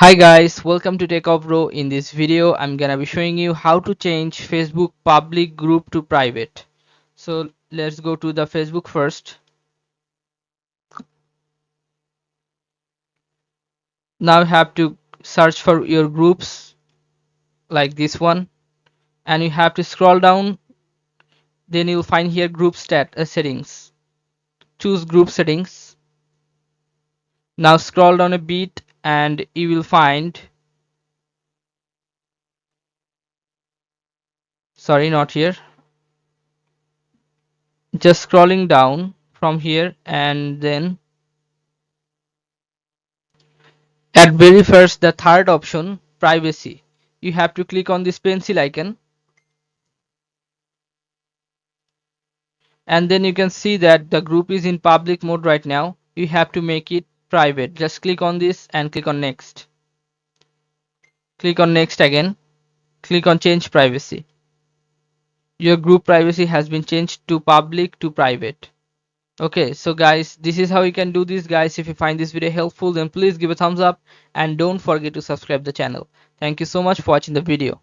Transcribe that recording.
Hi guys, welcome to Techavro. In this video, I'm gonna be showing you how to change Facebook public group to private. So let's go to the Facebook first. Now you have to search for your groups like this one, and you have to scroll down. Then you'll find here group settings. Choose group settings. Now scroll down a bit, and you will find. Sorry, not here. Just scrolling down from here, and then at very first, the third option, privacy. You have to click on this pencil icon, and then you can see that the group is in public mode right now. You have to make it private. Just click on this and click on next. Click on next again. Click on change privacy. Your group privacy has been changed to public to private. Okay, so guys, this is how you can do this, guys. If you find this video helpful, then please give a thumbs up and don't forget to subscribe the channel. Thank you so much for watching the video.